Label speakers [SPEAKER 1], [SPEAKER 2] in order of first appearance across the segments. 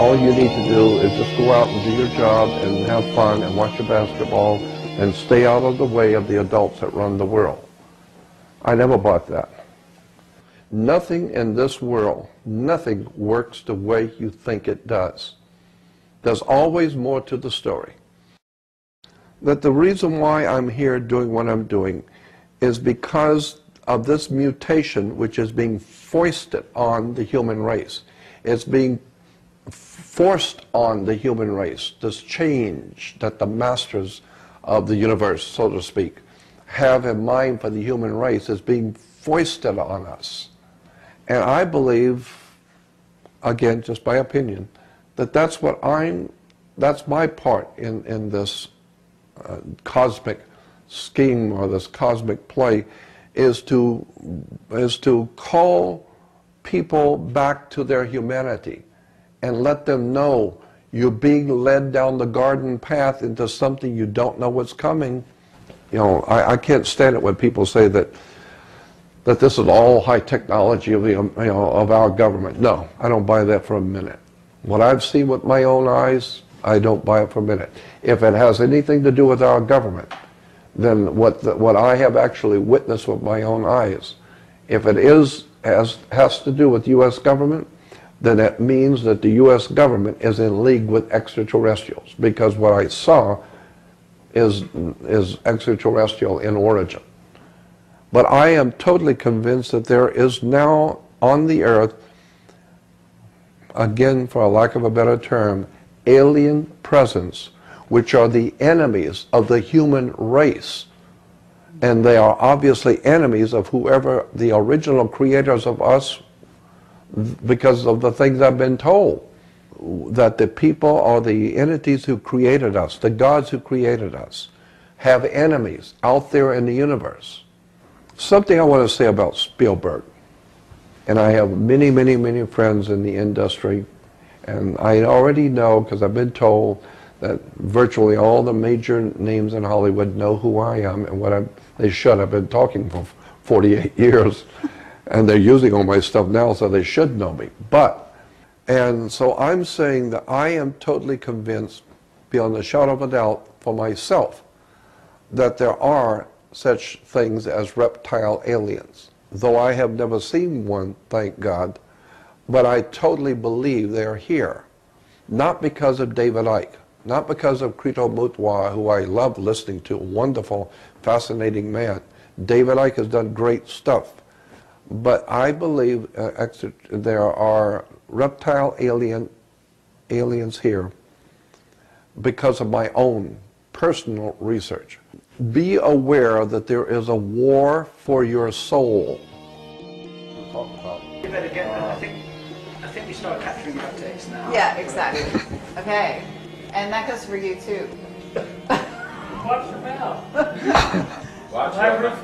[SPEAKER 1] All you need to do is just go out and do your job and have fun and watch your basketball and stay out of the way of the adults that run the world. I never bought that. Nothing in this world, nothing works the way you think it does. There's always more to the story. That the reason why I'm here doing what I'm doing is because of this mutation which is being foisted on the human race. It's being forced on the human race, this change that the masters of the universe, so to speak, have in mind for the human race is being foisted on us. And I believe, again, just by opinion, that that's my part in this cosmic scheme or this cosmic play, is to call people back to their humanity and let them know you're being led down the garden path into something you don't know what's coming. You know, I can't stand it when people say that this is all high technology of of our government. No, I don't buy that for a minute. What I've seen with my own eyes, I don't buy it for a minute. If it has anything to do with our government, then what I have actually witnessed with my own eyes, if it has to do with U.S. government, then it means that the U.S. government is in league with extraterrestrials, because what I saw is extraterrestrial in origin. But I am totally convinced that there is now on the earth, again, for a lack of a better term, alien presence, which are the enemies of the human race. And they are obviously enemies of whoever the original creators of us, because of the things I've been told, that the people or the entities who created us, the gods who created us, have enemies out there in the universe. Something I want to say about Spielberg, and I have many, many, many friends in the industry, and I already know, because I've been told, that virtually all the major names in Hollywood know who I am and what they should. I've been talking for 48 years. And they're using all my stuff now, so they should know me. And so I'm saying that I am totally convinced, beyond a shadow of a doubt, for myself, that there are such things as reptile aliens. Though I have never seen one, thank God, but I totally believe they're here. Not because of David Icke, not because of Crito Mutwa, who I love listening to, a wonderful, fascinating man. David Icke has done great stuff. But I believe there are reptile aliens here because of my own personal research. Be aware that there is a war for your soul.
[SPEAKER 2] You better get that. I think we start capturing your updates now.
[SPEAKER 3] Yeah, exactly. Okay. And that goes for you too.
[SPEAKER 4] Watch your mouth.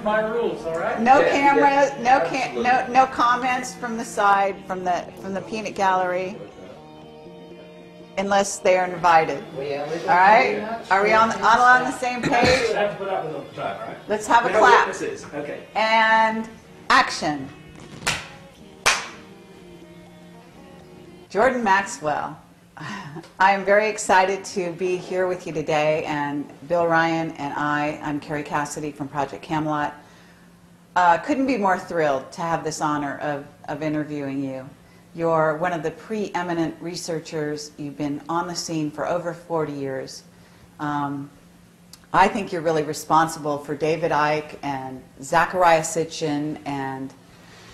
[SPEAKER 4] My rules, all right?
[SPEAKER 3] No cameras, no comments from the side, from the peanut gallery, unless they are invited. All right? Are we all on the same page? Let's have a clap.
[SPEAKER 2] Okay.
[SPEAKER 3] And action. Jordan Maxwell. I am very excited to be here with you today, and Bill Ryan and I'm Carrie Cassidy from Project Camelot. couldn't be more thrilled to have this honor of interviewing you. You're one of the preeminent researchers. You've been on the scene for over 40 years. I think you're really responsible for David Icke and Zecharia Sitchin and,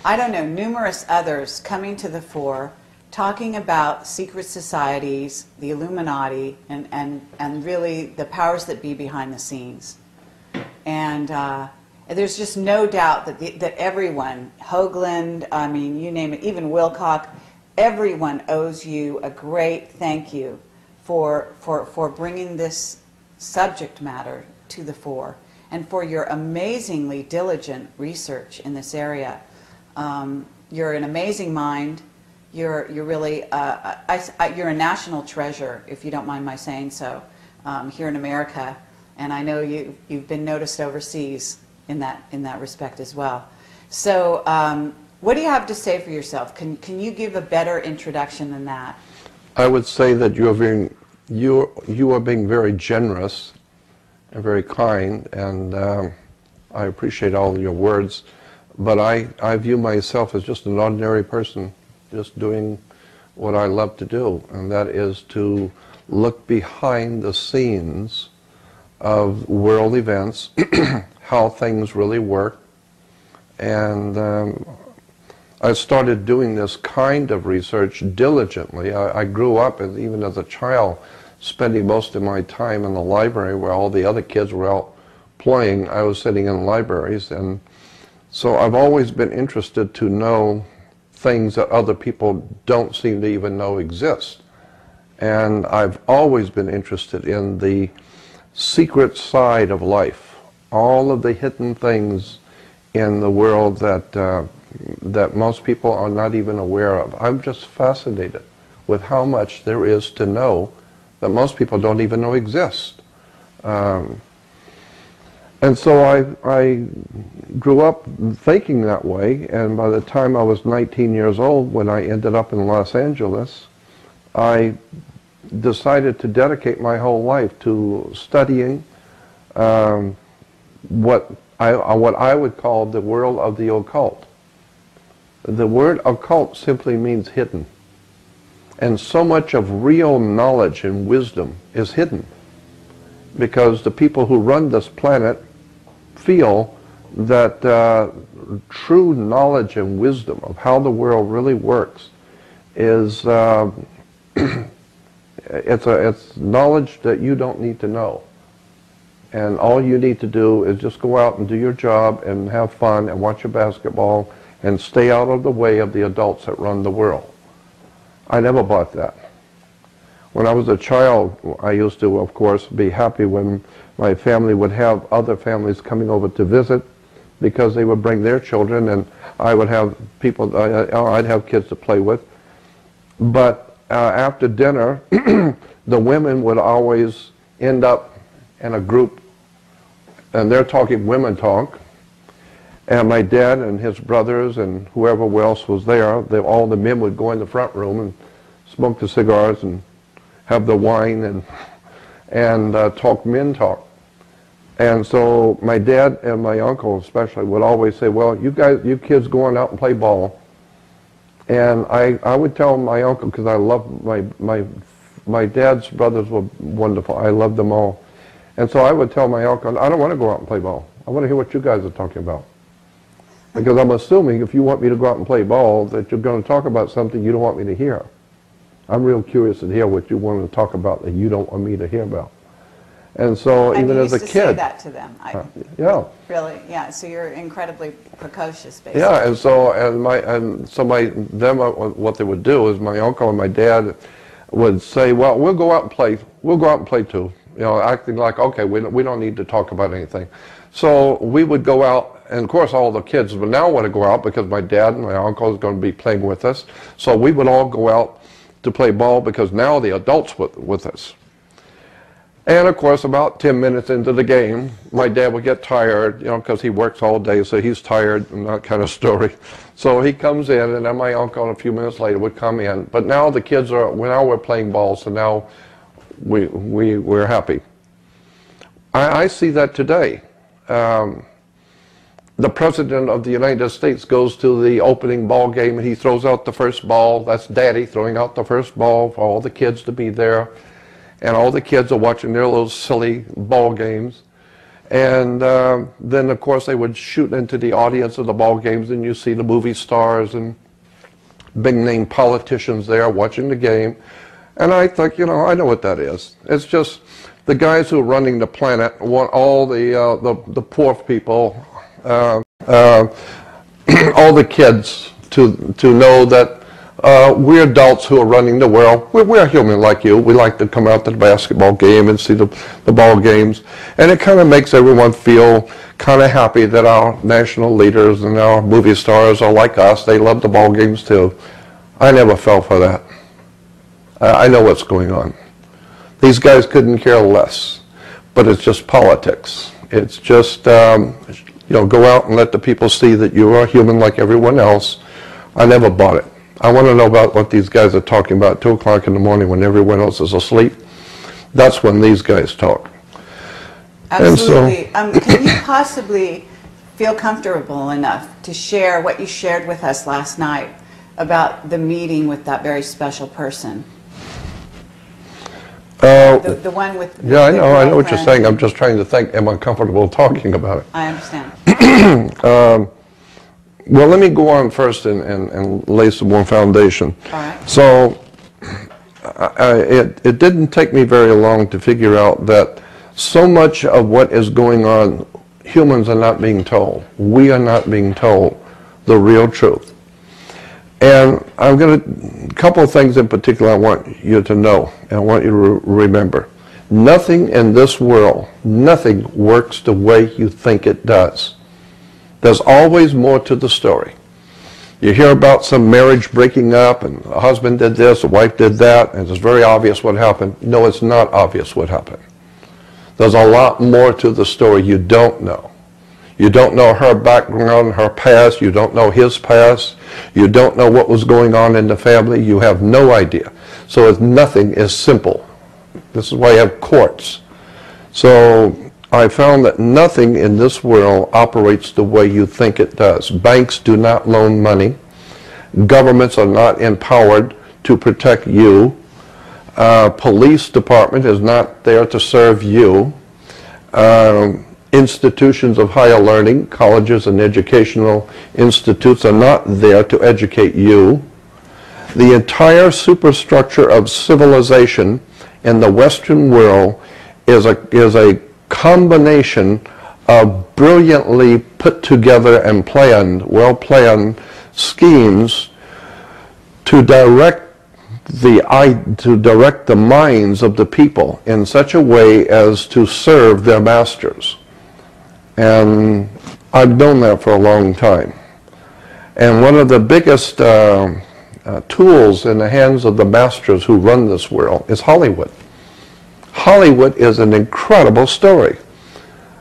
[SPEAKER 3] I don't know, numerous others coming to the fore, talking about secret societies, the Illuminati, and really the powers that be behind the scenes. And there's just no doubt that everyone, Hoagland, I mean, you name it, even Wilcock, everyone owes you a great thank you for bringing this subject matter to the fore and for your amazingly diligent research in this area. You're an amazing mind. You're really you're a national treasure, if you don't mind my saying so, here in America, and I know you've been noticed overseas in that respect as well. So, what do you have to say for yourself? Can you give a better introduction than that?
[SPEAKER 1] I would say that you are being very generous and very kind, and I appreciate all of your words. But I view myself as just an ordinary person, just doing what I love to do, and that is to look behind the scenes of world events, how things really work. And I started doing this kind of research diligently. I grew up, even as a child, spending most of my time in the library where all the other kids were out playing. I was sitting in libraries, and so I've always been interested to know things that other people don't seem to even know exist. And I've always been interested in the secret side of life, all of the hidden things in the world that most people are not even aware of. I'm just fascinated with how much there is to know that most people don't even know exists. And so I grew up thinking that way, and by the time I was 19 years old, when I ended up in Los Angeles, I decided to dedicate my whole life to studying what I would call the world of the occult. The word occult simply means hidden. And so much of real knowledge and wisdom is hidden because the people who run this planet feel that true knowledge and wisdom of how the world really works is it's knowledge that you don't need to know. And all you need to do is just go out and do your job and have fun and watch your basketball and stay out of the way of the adults that run the world. I never bought that. When I was a child, I used to, of course, be happy when my family would have other families coming over to visit because they would bring their children and I would have people, I'd have kids to play with. But after dinner, the women would always end up in a group and they're talking women talk. And my dad and his brothers and whoever else was there, all the men would go in the front room and smoke the cigars and have the wine and talk men talk. And so my dad and my uncle especially would always say, well, you kids go on out and play ball. And I would tell my uncle, because I loved my dad's brothers were wonderful. I loved them all. And so I would tell my uncle, I don't want to go out and play ball. I want to hear what you guys are talking about. Because I'm assuming if you want me to go out and play ball, that you're going to talk about something you don't want me to hear. I'm real curious to hear what you want to talk about that you don't want me to hear about. And so even as a kid...
[SPEAKER 3] you used to say that to them.
[SPEAKER 1] Yeah.
[SPEAKER 3] Really, yeah. So you're incredibly precocious, basically.
[SPEAKER 1] Yeah, and so what they would do is my uncle and my dad would say, well, we'll go out and play. We'll go out and play too. You know, acting like, okay, we don't need to talk about anything. So we would go out, and of course all the kids would now want to go out because my dad and my uncle is going to be playing with us. So we would all go out to play ball because now the adults were with us. And of course, about 10 minutes into the game, my dad would get tired, you know, because he works all day, so he's tired and that kind of story. So he comes in, and then my uncle a few minutes later would come in. But now the kids we're playing ball, so now we're happy. I see that today. the President of the United States goes to the opening ball game and he throws out the first ball. That's Daddy throwing out the first ball for all the kids to be there. And all the kids are watching their little silly ball games. And then, of course, they would shoot into the audience of the ball games, and you see the movie stars and big-name politicians there watching the game. And I thought, you know, I know what that is. It's just the guys who are running the planet want all the poor people, all the kids to know that we're adults who are running the world. We're human like you. We like to come out to the basketball game and see the ball games. And it kind of makes everyone feel kind of happy that our national leaders and our movie stars are like us. They love the ball games too. I never fell for that. I know what's going on. These guys couldn't care less. But it's just politics. It's just, you know, go out and let the people see that you are human like everyone else. I never bought it. I want to know about what these guys are talking about at 2 o'clock in the morning when everyone else is asleep. That's when these guys talk.
[SPEAKER 3] Absolutely. Can you possibly feel comfortable enough to share what you shared with us last night about the meeting with that very special person? The one with
[SPEAKER 1] yeah, I know what you're saying. I'm just trying to think, am I comfortable talking about it?
[SPEAKER 3] I understand.
[SPEAKER 1] Well, let me go on first and lay some more foundation.
[SPEAKER 3] All right.
[SPEAKER 1] So it didn't take me very long to figure out that so much of what is going on, humans are not being told. We are not being told the real truth. And I'm going to, a couple of things in particular I want you to know, and I want you to remember. Nothing in this world, nothing works the way you think it does. There's always more to the story. You hear about some marriage breaking up and a husband did this, a wife did that, and it's very obvious what happened. No, it's not obvious what happened. There's a lot more to the story you don't know. You don't know her background, her past. You don't know his past. You don't know what was going on in the family. You have no idea. So nothing is simple. This is why you have courts. So I found that nothing in this world operates the way you think it does. Banks do not loan money. Governments are not empowered to protect you. Police department is not there to serve you. Institutions of higher learning, colleges and educational institutes are not there to educate you. The entire superstructure of civilization in the Western world is a combination of brilliantly put together and planned, well-planned schemes to direct the minds of the people in such a way as to serve their masters. And I've known that for a long time. And one of the biggest tools in the hands of the masters who run this world is Hollywood. Hollywood is an incredible story.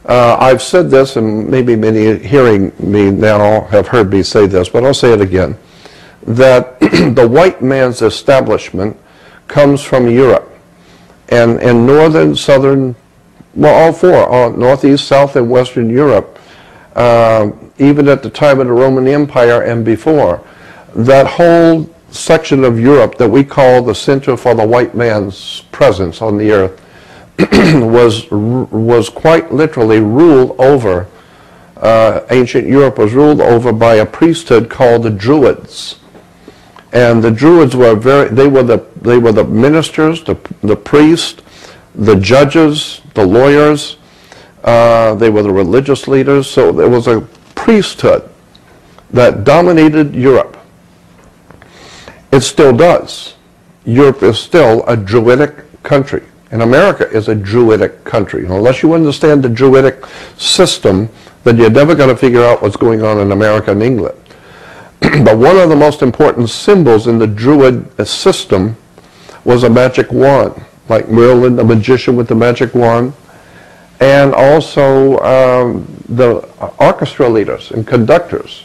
[SPEAKER 1] I've said this, and maybe many hearing me now have heard me say this, but I'll say it again, that the white man's establishment comes from Europe. And in northern, southern, well, all four, northeast, south, and western Europe, even at the time of the Roman Empire and before, that whole section of Europe that we call the center for the white man's presence on the earth was quite literally ruled over, ancient Europe was ruled over by a priesthood called the Druids. And the Druids were they were the ministers, the priests, the judges, the lawyers, they were the religious leaders. So there was a priesthood that dominated Europe. It still does. Europe is still a Druidic country. And America is a Druidic country. And unless you understand the Druidic system, then you're never going to figure out what's going on in America and England. But one of the most important symbols in the Druid system was a magic wand, like Merlin, the magician with the magic wand, and also the orchestra leaders and conductors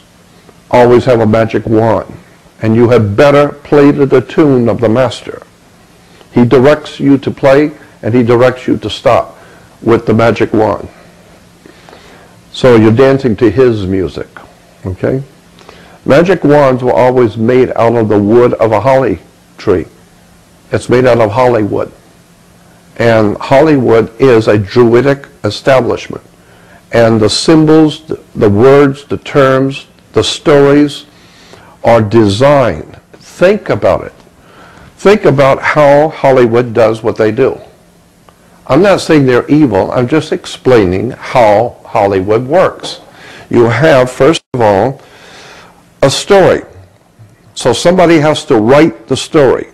[SPEAKER 1] always have a magic wand. And you had better play to the tune of the master. He directs you to play, and he directs you to stop with the magic wand. So you're dancing to his music, okay? Magic wands were always made out of the wood of a holly tree. It's made out of Hollywood. And Hollywood is a Druidic establishment. And the symbols, the words, the terms, the stories are designed. Think about it. Think about how Hollywood does what they do. I'm not saying they're evil. I'm just explaining how Hollywood works. You have, first of all, a story. So somebody has to write the story.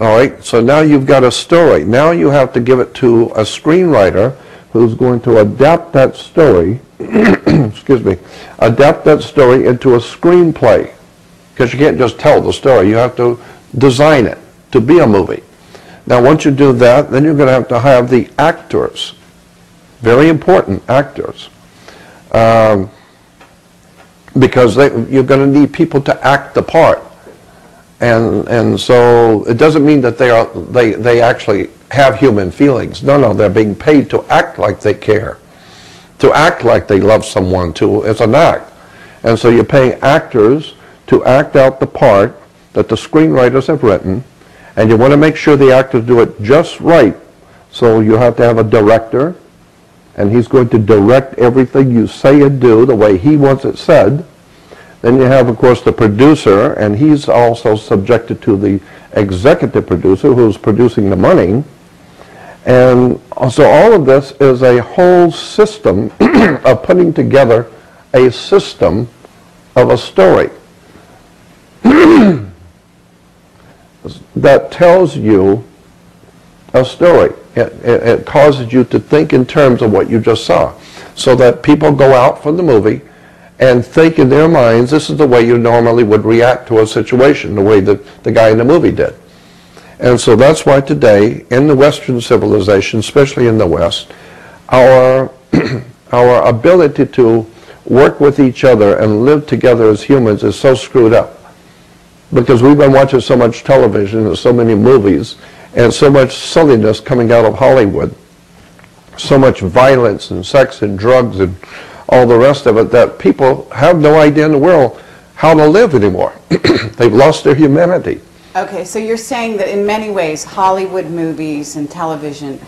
[SPEAKER 1] All right? So now you've got a story. Now you have to give it to a screenwriter who's going to adapt that story, excuse me, adapt that story into a screenplay. Because you can't just tell the story. You have to design it to be a movie. Now, once you do that, then you're going to have the actors, very important actors, because you're going to need people to act the part, and so it doesn't mean that they actually have human feelings. No, they're being paid to act like they care, to act like they love someone. It's an act, and so you're paying actors to act out the part that the screenwriters have written. And you want to make sure the actors do it just right. So you have to have a director, and he's going to direct everything you say and do the way he wants it said. Then you have, of course, the producer, and he's also subjected to the executive producer who's producing the money. And so all of this is a whole system of putting together a system of a story that tells you a story. It causes you to think in terms of what you just saw, so that people go out from the movie and think in their minds, this is the way you normally would react to a situation, the way that the guy in the movie did. And so that's why today, in the Western civilization, especially in the West, our ability to work with each other and live together as humans is so screwed up. Because we've been watching so much television and so many movies and so much silliness coming out of Hollywood, so much violence and sex and drugs and all the rest of it, that people have no idea in the world how to live anymore. They've lost their humanity.
[SPEAKER 3] Okay, so you're saying that in many ways Hollywood movies and television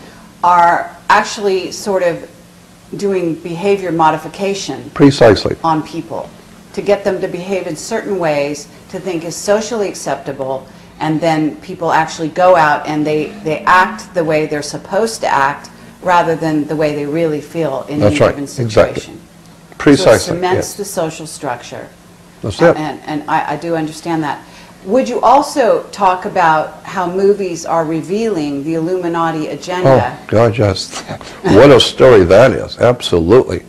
[SPEAKER 3] are actually sort of doing behavior modification.
[SPEAKER 1] Precisely.
[SPEAKER 3] On people, to get them to behave in certain ways to think is socially acceptable, and then people actually go out and they act the way they're supposed to act rather than the way they really feel in any given situation.
[SPEAKER 1] Exactly. Precisely.
[SPEAKER 3] So it cements the social structure.
[SPEAKER 1] That's it.
[SPEAKER 3] And I do understand that. Would you also talk about how movies are revealing the Illuminati agenda?
[SPEAKER 1] Oh, God, yes. What a story that is. Absolutely.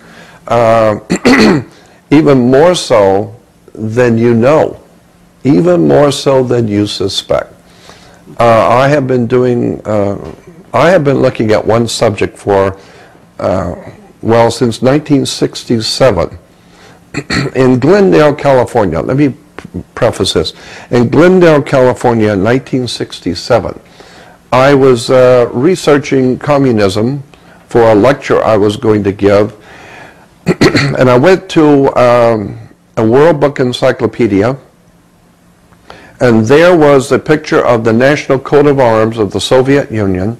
[SPEAKER 1] Even more so than you know. Even more so than you suspect. I have been looking at one subject for, well, since 1967. In Glendale, California, let me preface this. In Glendale, California, in 1967, I was researching communism for a lecture I was going to give, and I went to a World Book Encyclopedia, and there was a picture of the national coat of arms of the Soviet Union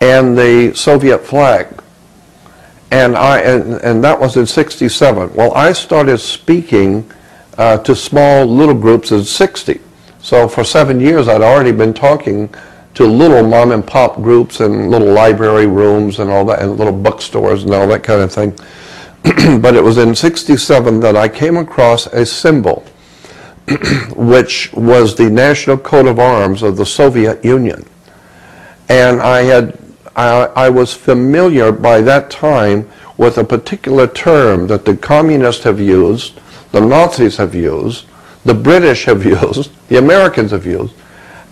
[SPEAKER 1] and the Soviet flag. And that was in 67. Well, I started speaking to small little groups in 60. So for 7 years I'd already been talking to little mom and pop groups and little library rooms and all that, and little bookstores and all that kind of thing. But it was in 67 that I came across a symbol which was the national coat of arms of the Soviet Union. And I was familiar by that time with a particular term that the communists have used, the Nazis have used, the British have used, the Americans have used.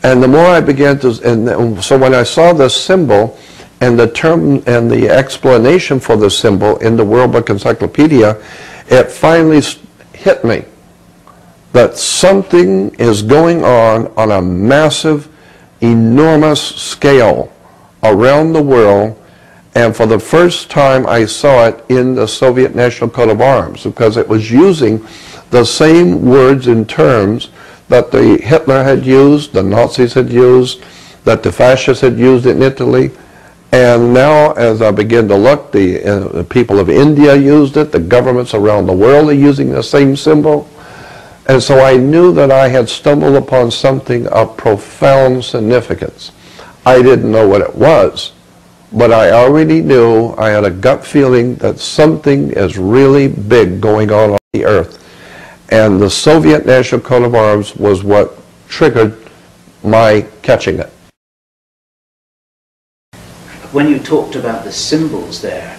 [SPEAKER 1] And the more I began to, and so when I saw this symbol and the term and the explanation for the symbol in the World Book Encyclopedia, it finally hit me that something is going on a massive, enormous scale around the world, And for the first time I saw it in the Soviet National Coat of Arms, because it was using the same words and terms that the Hitler had used, the Nazis had used, that the fascists had used in Italy. And now, as I begin to look, the people of India used it, the governments around the world are using the same symbol. And so I knew that I had stumbled upon something of profound significance. I didn't know what it was, but I already knew, I had a gut feeling that something is really big going on the earth. And the Soviet National Coat of Arms was what triggered my catching it.
[SPEAKER 2] When you talked about the symbols there,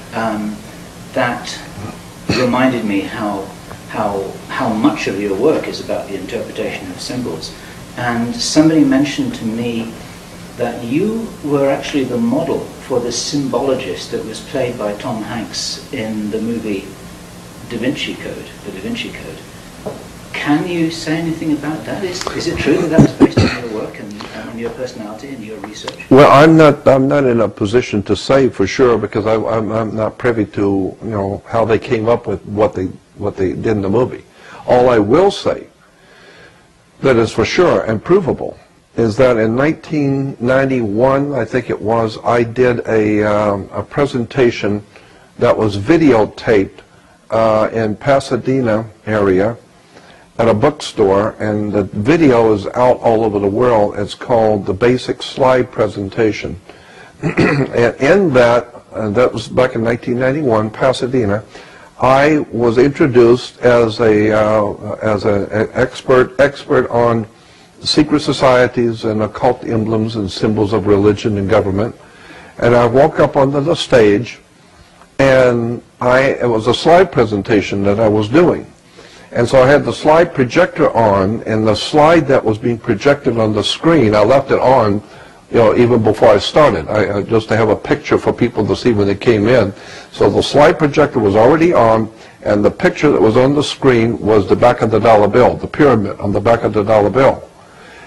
[SPEAKER 2] that reminded me how much of your work is about the interpretation of symbols. And somebody mentioned to me that you were actually the model for the symbologist that was played by Tom Hanks in the movie Da Vinci Code, the Da Vinci Code. Can you say anything about that? Is it true that that was based on your work and on your personality and your research?
[SPEAKER 1] Well, I'm not in a position to say for sure, because I'm not privy to, you know, how they came up with what they did in the movie. All I will say that is for sure and provable is that in 1991, I think it was, I did a presentation that was videotaped in Pasadena area at a bookstore, and the video is out all over the world. It's called The Basic Slide Presentation. And in that, that was back in 1991, Pasadena, I was introduced as an expert on secret societies and occult emblems and symbols of religion and government. And I walked up onto the stage, and it was a slide presentation that I was doing. And so I had the slide projector on, and the slide that was being projected on the screen, I left it on, you know, even before I started, just to have a picture for people to see when they came in. So the slide projector was already on, and the picture that was on the screen was the back of the dollar bill, the pyramid on the back of the dollar bill.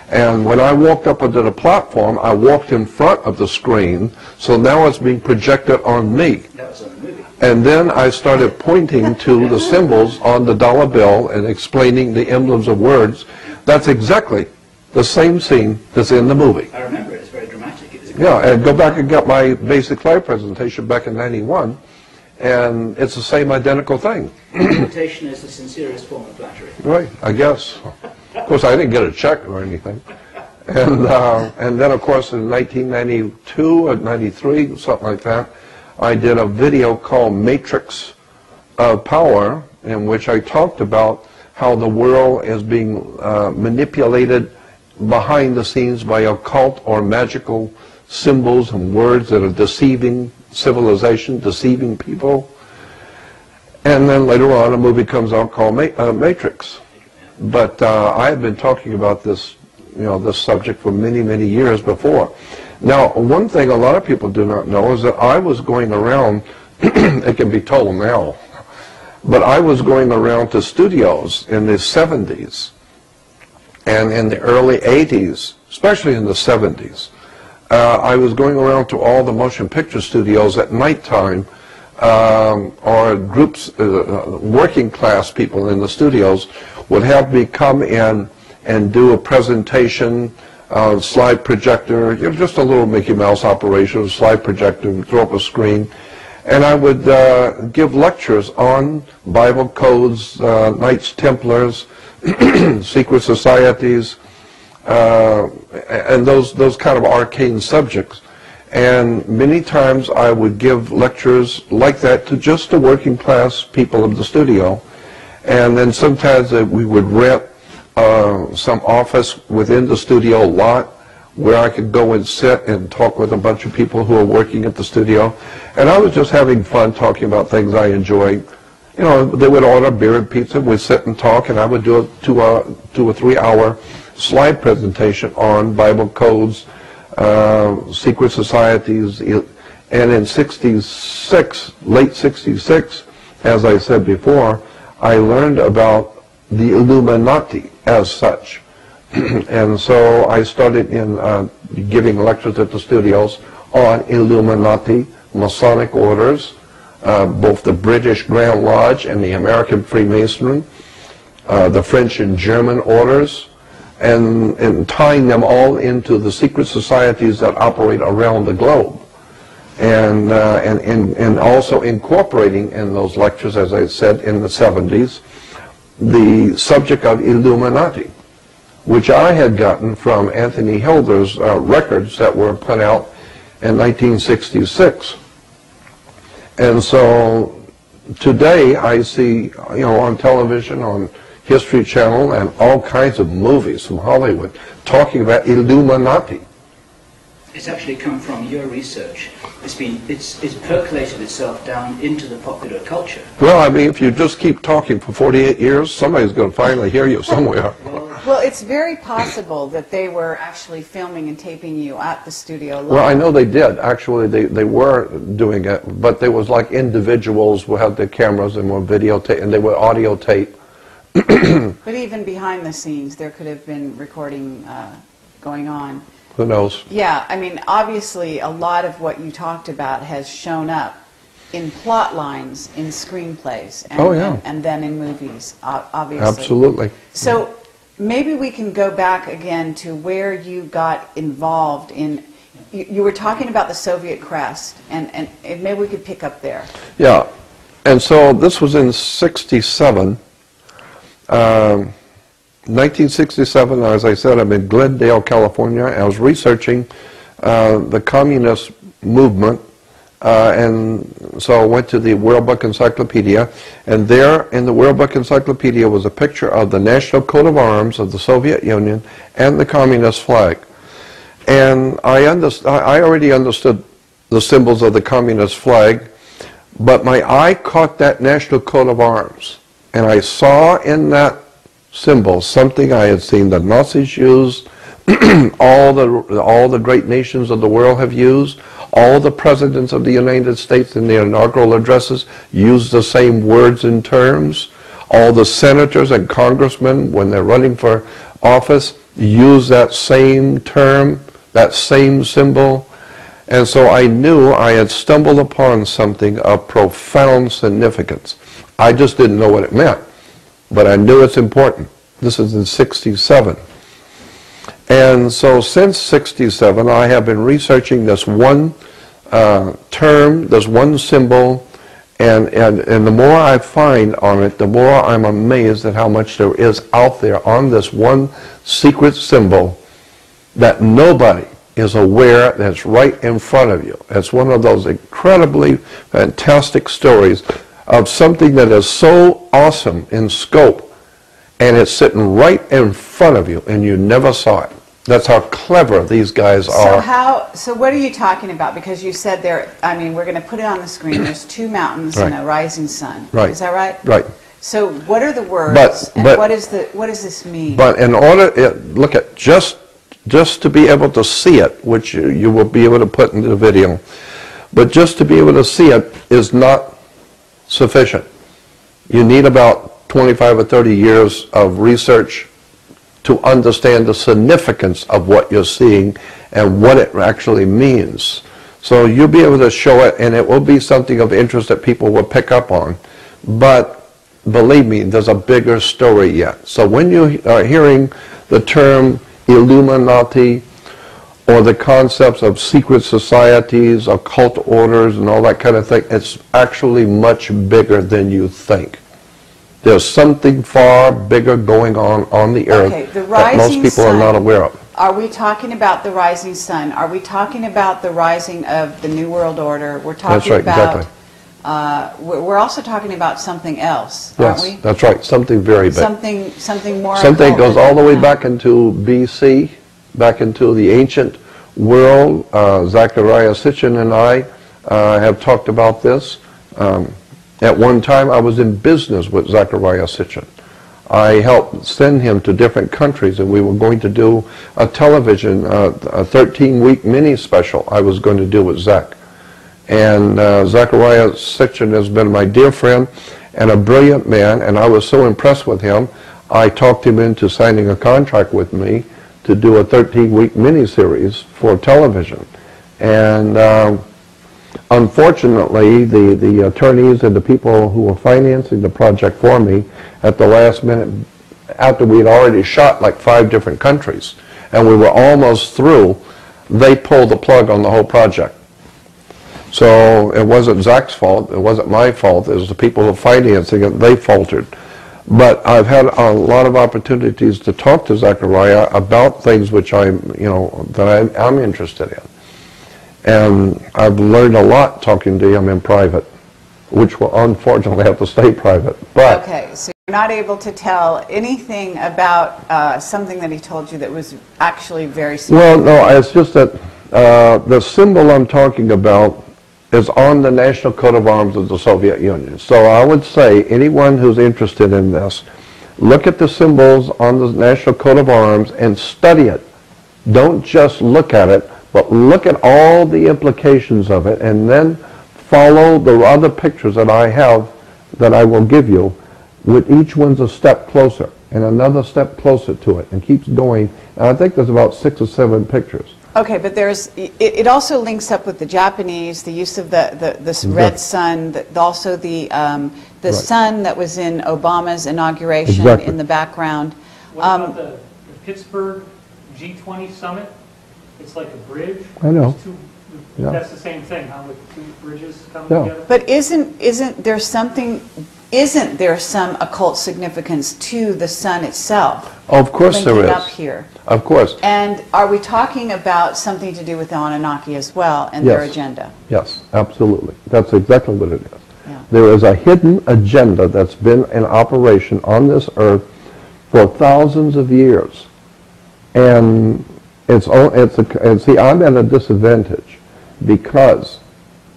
[SPEAKER 1] And when I walked up onto the platform, I walked in front of the screen, so now it's being projected on me.
[SPEAKER 2] That was on the movie.
[SPEAKER 1] And then I started pointing to the symbols on the dollar bill and explaining the emblems of words. That's exactly the same scene that's in the movie.
[SPEAKER 2] I remember it. It's very dramatic.
[SPEAKER 1] Yeah, and go back and get my basic slide presentation back in '91, and it's the same identical thing.
[SPEAKER 2] Imitation is the sincerest form of flattery.
[SPEAKER 1] Right, I guess. Of course, I didn't get a check or anything. And then, of course, in 1992 or 93, something like that, I did a video called Matrix of Power, in which I talked about how the world is being manipulated behind the scenes by occult or magical symbols and words that are deceiving civilization, deceiving people. And then later on, a movie comes out called Matrix. But I had been talking about this, you know, this subject for many, many years before. Now, one thing a lot of people do not know is that I was going around, it can be told now, but I was going around to studios in the 70s and in the early 80s, especially in the 70s. I was going around to all the motion picture studios at nighttime, or groups, working class people in the studios would have me come in and do a presentation, slide projector, you know, just a little Mickey Mouse operation, slide projector, throw up a screen, and I would give lectures on Bible codes, Knights Templars, secret societies, and those kind of arcane subjects. And many times I would give lectures like that to just the working class people of the studio. And then sometimes we would rent some office within the studio lot where I could go and sit and talk with a bunch of people who are working at the studio. And I was just having fun talking about things I enjoyed. You know, they would order beer and pizza, we'd sit and talk, and I would do a 2 or 3 hour slide presentation on Bible codes, secret societies. And in '66, late '66, as I said before, I learned about the Illuminati as such. And so I started in giving lectures at the studios on Illuminati, Masonic orders, both the British Grand Lodge and the American Freemasonry, the French and German orders, and tying them all into the secret societies that operate around the globe. And also incorporating in those lectures, as I said, in the 70s, the subject of Illuminati, which I had gotten from Anthony Hilder's records that were put out in 1966. And so today I see, on television, on History Channel, and all kinds of movies from Hollywood talking about Illuminati.
[SPEAKER 2] It's actually come from your research. It's percolated itself down into the popular culture.
[SPEAKER 1] Well, I mean, if you just keep talking for 48 years, somebody's going to finally hear you somewhere.
[SPEAKER 3] Well, it's very possible that they were actually filming and taping you at the studio live.
[SPEAKER 1] Well, I know they did. Actually, they were doing it, but there was like individuals who had their cameras and were videotape, and they would audio tape.
[SPEAKER 3] But even behind the scenes, there could have been recording going on.
[SPEAKER 1] Who knows?
[SPEAKER 3] Yeah, I mean, obviously, a lot of what you talked about has shown up in plot lines, in screenplays, and, and then in movies, obviously.
[SPEAKER 1] Absolutely.
[SPEAKER 3] So maybe we can go back again to where you got involved in. You were talking about the Soviet crest, and maybe we could pick up there.
[SPEAKER 1] Yeah, and so this was in '67. 1967, as I said, I'm in Glendale, California. I was researching the communist movement, and so I went to the World Book Encyclopedia, and there in the World Book Encyclopedia was a picture of the national coat of arms of the Soviet Union and the communist flag. And I already understood the symbols of the communist flag, but my eye caught that national coat of arms, and I saw in that symbol something I had seen the Nazis use, all the great nations of the world have used, all the presidents of the United States in their inaugural addresses use the same words and terms, all the senators and congressmen when they're running for office use that same term, that same symbol. And so I knew I had stumbled upon something of profound significance. I just didn't know what it meant, but I knew it's important. This is in '67. And so since '67, I have been researching this one term, this one symbol, and the more I find on it, the more I'm amazed at how much there is out there on this one secret symbol that nobody is aware that's right in front of you. It's one of those incredibly fantastic stories of something that is so awesome in scope, and it's sitting right in front of you, and you never saw it. That's how clever these guys are.
[SPEAKER 3] So what are you talking about? Because you said there, I mean, we're going to put it on the screen. There's two mountains and a rising sun.
[SPEAKER 1] Right.
[SPEAKER 3] Is that right?
[SPEAKER 1] Right.
[SPEAKER 3] So what are the words, and what does this mean?
[SPEAKER 1] But in order, look at, just to be able to see it, which you will be able to put into the video, but just to be able to see it is not sufficient. You need about 25 or 30 years of research to understand the significance of what you're seeing and what it actually means. So you'll be able to show it, and it will be something of interest that people will pick up on. But believe me, there's a bigger story yet. So when you are hearing the term Illuminati, or the concepts of secret societies, occult orders, and all that kind of thing, it's actually much bigger than you think. There's something far bigger going on the earth that most people are not aware of.
[SPEAKER 3] Are we talking about the rising sun? Are we talking about the rising of the New World Order? We're talking about, we're also talking about something else, aren't we?
[SPEAKER 1] That's right, something very big.
[SPEAKER 3] Something more.
[SPEAKER 1] Something goes all the way back into BC, back into the ancient world. Zachariah Sitchin and I have talked about this. At one time, I was in business with Zachariah Sitchin. I helped send him to different countries, and we were going to do a television, a 13-week mini special I was going to do with Zach. And Zachariah Sitchin has been my dear friend and a brilliant man, and I was so impressed with him, I talked him into signing a contract with me to do a 13-week mini-series for television. And Unfortunately, the attorneys and the people who were financing the project for me at the last minute, after we had already shot like 5 different countries, and we were almost through, they pulled the plug on the whole project. So it wasn't Zach's fault, it wasn't my fault, it was the people who were financing it, they faltered. But I've had a lot of opportunities to talk to Zachariah about things which I'm interested in. And I've learned a lot talking to him in private, which will unfortunately have to stay private. But
[SPEAKER 3] okay, so you're not able to tell anything about something that he told you that was actually very significant?
[SPEAKER 1] Well, no, it's just that the symbol I'm talking about is on the national coat of arms of the Soviet Union. So I would say anyone who's interested in this, look at the symbols on the national coat of arms and study it. Don't just look at it, but look at all the implications of it, and then follow the other pictures that I have that I will give you, with each one's a step closer and another step closer to it, and keeps going. And I think there's about 6 or 7 pictures.
[SPEAKER 3] Okay, but it also links up with the Japanese, the use of this red sun, also the
[SPEAKER 1] Right.
[SPEAKER 3] sun that was in Obama's inauguration
[SPEAKER 1] Exactly.
[SPEAKER 3] in the background.
[SPEAKER 4] What about the Pittsburgh G20 summit? It's like a bridge.
[SPEAKER 1] I know.
[SPEAKER 4] There's two,
[SPEAKER 1] Yeah.
[SPEAKER 4] That's the same thing, how the 2 bridges come
[SPEAKER 1] Yeah.
[SPEAKER 4] together?
[SPEAKER 3] But isn't there some occult significance to the sun itself?
[SPEAKER 1] Of course there
[SPEAKER 3] linking
[SPEAKER 1] is.
[SPEAKER 3] up here?
[SPEAKER 1] Of course.
[SPEAKER 3] And are we talking about something to do with the Anunnaki as well and their
[SPEAKER 1] Yes.
[SPEAKER 3] agenda?
[SPEAKER 1] Yes, absolutely. That's exactly what it is.
[SPEAKER 3] Yeah.
[SPEAKER 1] There is a hidden agenda that's been in operation on this earth for thousands of years. And see, I'm at a disadvantage because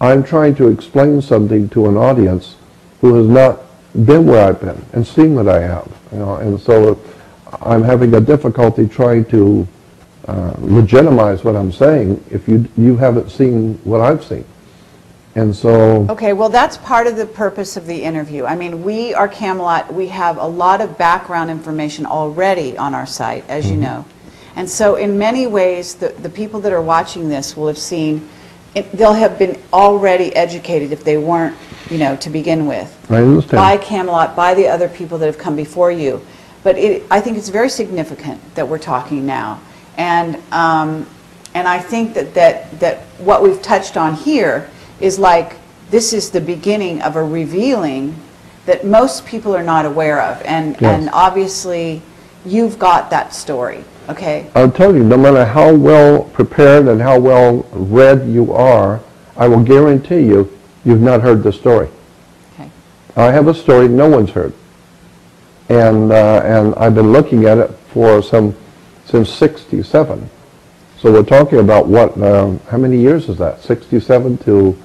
[SPEAKER 1] I'm trying to explain something to an audience who has not been where I've been and seen what I have. And so I'm having a difficulty trying to legitimize what I'm saying if you haven't seen what I've seen. And so...
[SPEAKER 3] Okay, well that's part of the purpose of the interview. I mean, we are Camelot, we have a lot of background information already on our site, as you know. And so in many ways, the people that are watching this will have seen, they'll have been already educated if they weren't, to begin with.
[SPEAKER 1] I understand.
[SPEAKER 3] By Camelot, by the other people that have come before you. But I think it's very significant that we're talking now. And I think that what we've touched on here is like, this is the beginning of a revealing that most people are not aware of. And obviously, you've got that story, okay?
[SPEAKER 1] I'll tell you, no matter how well prepared and how well read you are, I will guarantee you've not heard the story.
[SPEAKER 3] Okay.
[SPEAKER 1] I have a story no one's heard. And I've been looking at it since '67. So we're talking about what, how many years is that? 67 to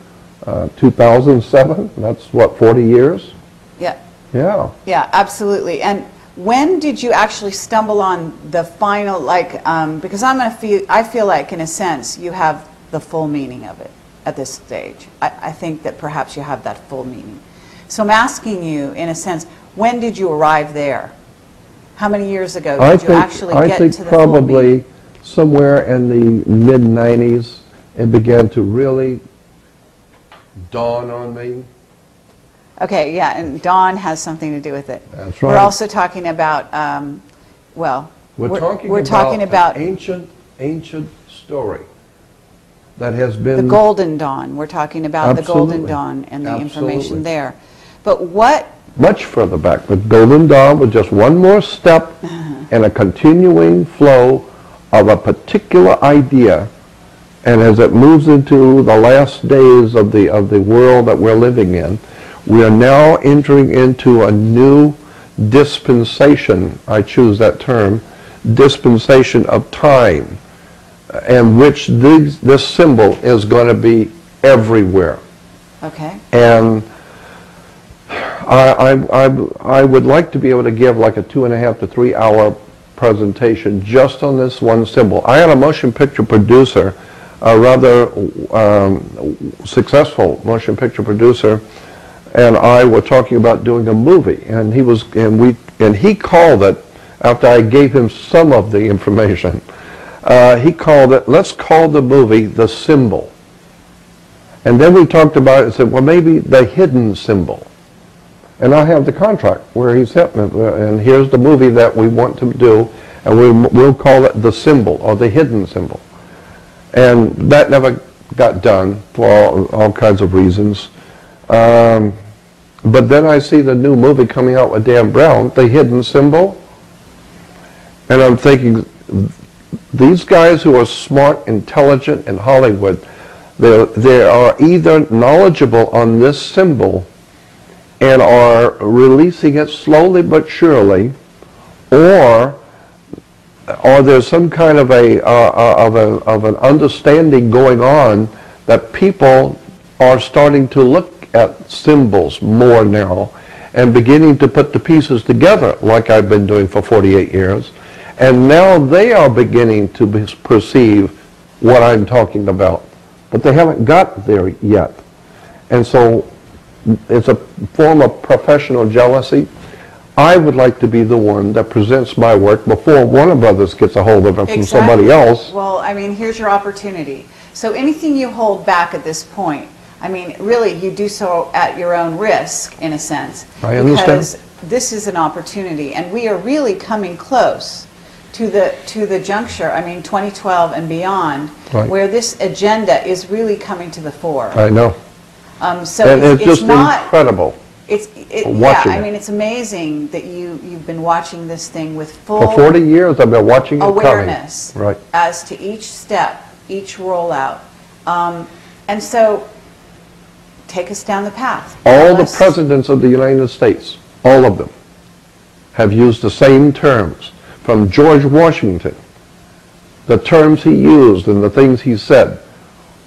[SPEAKER 1] 2007? That's what, 40 years?
[SPEAKER 3] Yeah.
[SPEAKER 1] Yeah.
[SPEAKER 3] Yeah, absolutely. And when did you actually stumble on the final, because I feel like, in a sense, you have the full meaning of it at this stage. I think that perhaps you have that full meaning. So I'm asking you, in a sense, when did you arrive there? How many years ago did you actually get to the full meaning?
[SPEAKER 1] I think probably somewhere in the mid-90s, it began to really dawn on me.
[SPEAKER 3] Okay, yeah, and dawn has something to do with it.
[SPEAKER 1] That's right.
[SPEAKER 3] We're also talking about,
[SPEAKER 1] We're talking about an ancient story that has been...
[SPEAKER 3] the Golden Dawn. We're talking about the Golden
[SPEAKER 1] Absolutely.
[SPEAKER 3] Dawn and the
[SPEAKER 1] Absolutely.
[SPEAKER 3] information there. But what...
[SPEAKER 1] Much further back, but Golden Dawn was just one more step in a continuing flow of a particular idea, and as it moves into the last days of the world that we're living in, we are now entering into a new dispensation, I choose that term, dispensation of time, in which this symbol is going to be everywhere.
[SPEAKER 3] Okay.
[SPEAKER 1] And I would like to be able to give like a 2.5 to 3 hour presentation just on this one symbol. I had a motion picture producer, a rather successful motion picture producer, and I were talking about doing a movie, and he called it, after I gave him some of the information, he called it, let's call the movie The Symbol. And then we talked about it and said, well, maybe the hidden symbol. And I have the contract where he sent me, and here's the movie that we want to do, and we'll call it The Symbol, or The Hidden Symbol. And that never got done for all kinds of reasons. But then I see the new movie coming out with Dan Brown, The Hidden Symbol, and I'm thinking, these guys who are smart, intelligent in Hollywood, they are either knowledgeable on this symbol and are releasing it slowly but surely, or there's some kind of an understanding going on that people are starting to look at symbols more now and beginning to put the pieces together like I've been doing for 48 years. And now they are beginning to perceive what I'm talking about. But they haven't got there yet. And so it's a form of professional jealousy. I would like to be the one that presents my work before Warner Brothers gets a hold of it from somebody else.
[SPEAKER 3] Well, I mean, here's your opportunity. So anything you hold back at this point, I mean, really, you do so at your own risk, in a sense.
[SPEAKER 1] I understand.
[SPEAKER 3] Because this is an opportunity, and we are really coming close to the juncture, I mean, 2012 and beyond,
[SPEAKER 1] Right.
[SPEAKER 3] where this agenda is really coming to the fore.
[SPEAKER 1] I know.
[SPEAKER 3] So
[SPEAKER 1] And it's just
[SPEAKER 3] not
[SPEAKER 1] incredible.
[SPEAKER 3] Yeah,
[SPEAKER 1] watching
[SPEAKER 3] I
[SPEAKER 1] it.
[SPEAKER 3] mean, it's amazing that you've been watching this thing with full
[SPEAKER 1] For 40 years I've been watching it
[SPEAKER 3] awareness
[SPEAKER 1] coming. Right.
[SPEAKER 3] as to each step, each rollout. And so, take us down the path.
[SPEAKER 1] All
[SPEAKER 3] Tell
[SPEAKER 1] the
[SPEAKER 3] us-
[SPEAKER 1] presidents of the United States, all of them, have used the same terms. From George Washington, the terms he used and the things he said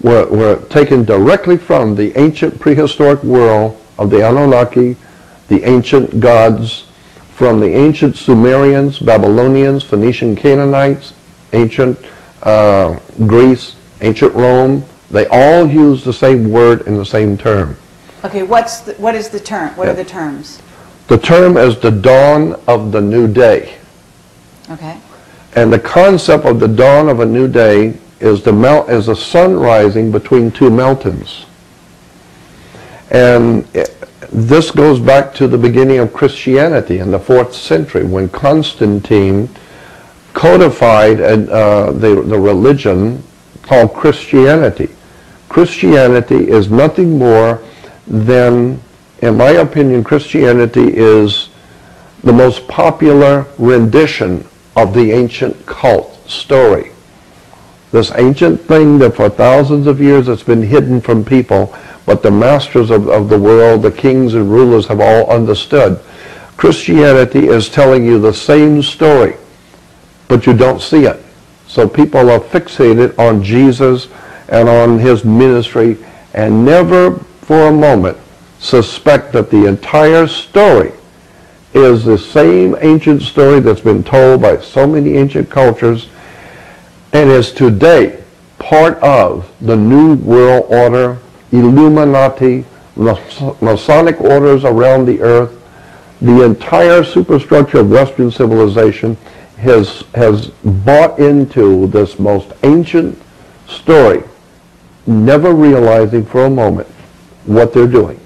[SPEAKER 1] were taken directly from the ancient prehistoric world of the Anunnaki, the ancient gods, from the ancient Sumerians, Babylonians, Phoenician Canaanites, ancient Greece, ancient Rome. They all use the same word and the same term.
[SPEAKER 3] Okay, what is the term? What are the terms?
[SPEAKER 1] The term is the dawn of the new day.
[SPEAKER 3] Okay.
[SPEAKER 1] And the concept of the dawn of a new day is the sun rising between two mountains. And this goes back to the beginning of Christianity in the 4th century when Constantine codified the religion called Christianity. Christianity is nothing more than, in my opinion, Christianity is the most popular rendition of the ancient cult story. This ancient thing that for thousands of years has been hidden from people, but the masters of the world, the kings and rulers have all understood. Christianity is telling you the same story, but you don't see it. So people are fixated on Jesus and on his ministry and never for a moment suspect that the entire story is the same ancient story that's been told by so many ancient cultures and is today part of the New World Order, Illuminati, Masonic orders around the earth. The entire superstructure of Western civilization has bought into this most ancient story, never realizing for a moment what they're doing.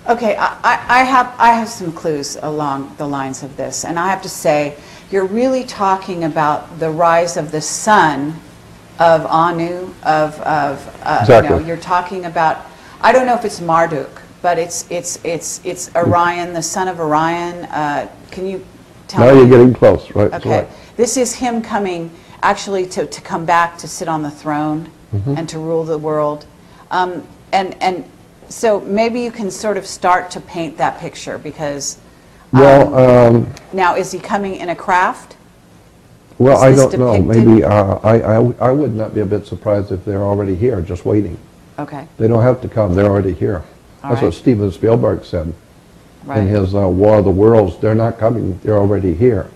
[SPEAKER 3] Okay, I have some clues along the lines of this, and I have to say, you're really talking about the rise of the son of Anu,
[SPEAKER 1] Exactly.
[SPEAKER 3] you're talking about, I don't know if it's Marduk, but it's Orion, the son of Orion. Can you tell me?
[SPEAKER 1] Now you're getting close, right?
[SPEAKER 3] Okay,
[SPEAKER 1] Right.
[SPEAKER 3] this is him coming actually to come back to sit on the throne and to rule the world. And so maybe you can sort of start to paint that picture because now is he coming in a craft?
[SPEAKER 1] Well, I
[SPEAKER 3] Is this
[SPEAKER 1] don't know.
[SPEAKER 3] depicted?
[SPEAKER 1] Maybe I would not be a bit surprised if they're already here, just waiting.
[SPEAKER 3] Okay,
[SPEAKER 1] They don't have to come. They're already here.
[SPEAKER 3] All
[SPEAKER 1] That's
[SPEAKER 3] right.
[SPEAKER 1] what Steven Spielberg said
[SPEAKER 3] right.
[SPEAKER 1] in his War of the Worlds. They're not coming. They're already here.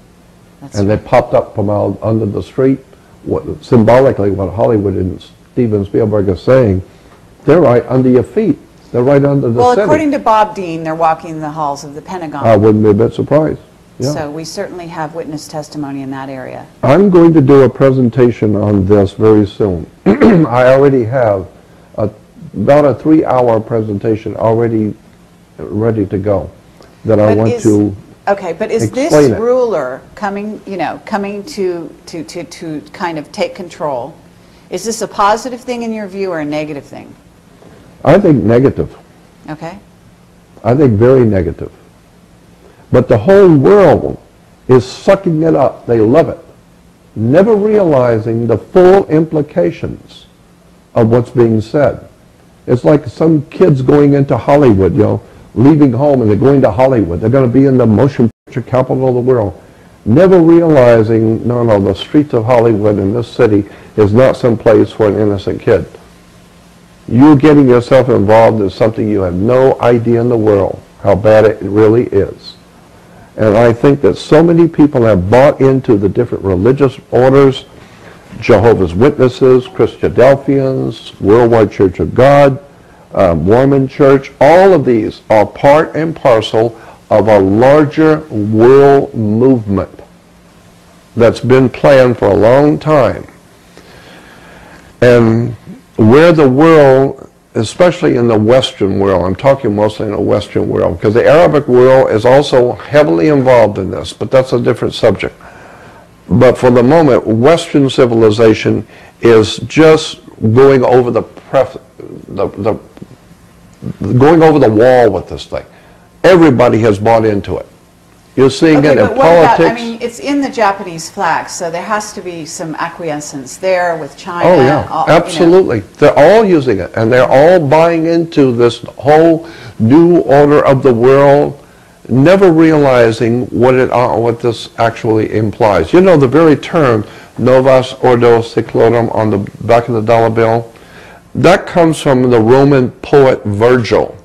[SPEAKER 3] That's
[SPEAKER 1] And they popped up from out under the street. Symbolically, what Hollywood and Steven Spielberg are saying, they're right under your feet. They're right under the
[SPEAKER 3] Well,
[SPEAKER 1] city.
[SPEAKER 3] according to Bob Dean, they're walking the halls of the Pentagon.
[SPEAKER 1] I wouldn't be a bit surprised. Yeah.
[SPEAKER 3] So we certainly have witness testimony in that area.
[SPEAKER 1] I'm going to do a presentation on this very soon. I already have about a 3-hour presentation already ready to go that I want to
[SPEAKER 3] Okay, but is this
[SPEAKER 1] explain it.
[SPEAKER 3] ruler coming, coming to kind of take control, is this a positive thing in your view or a negative thing?
[SPEAKER 1] I think negative.
[SPEAKER 3] Okay.
[SPEAKER 1] I think very negative. But the whole world is sucking it up. They love it, never realizing the full implications of what's being said. It's like some kids going into Hollywood, leaving home and they're going to Hollywood. They're going to be in the motion picture capital of the world, never realizing, no, the streets of Hollywood in this city is not some place for an innocent kid. You're getting yourself involved in something you have no idea in the world how bad it really is. And I think that so many people have bought into the different religious orders, Jehovah's Witnesses, Christadelphians, Worldwide Church of God, Mormon Church. All of these are part and parcel of a larger world movement that's been planned for a long time. And where the world, especially in the Western world, I'm talking mostly in the Western world, because the Arabic world is also heavily involved in this, but that's a different subject. But for the moment, Western civilization is just going over going over the wall with this thing. Everybody has bought into it. You're seeing it in politics.
[SPEAKER 3] It's in the Japanese flag, so there has to be some acquiescence there with China.
[SPEAKER 1] Oh yeah, absolutely. They're all using it, and they're all buying into this whole new order of the world, never realizing what this actually implies. The very term Novus Ordo Seclorum on the back of the dollar bill, that comes from the Roman poet Virgil.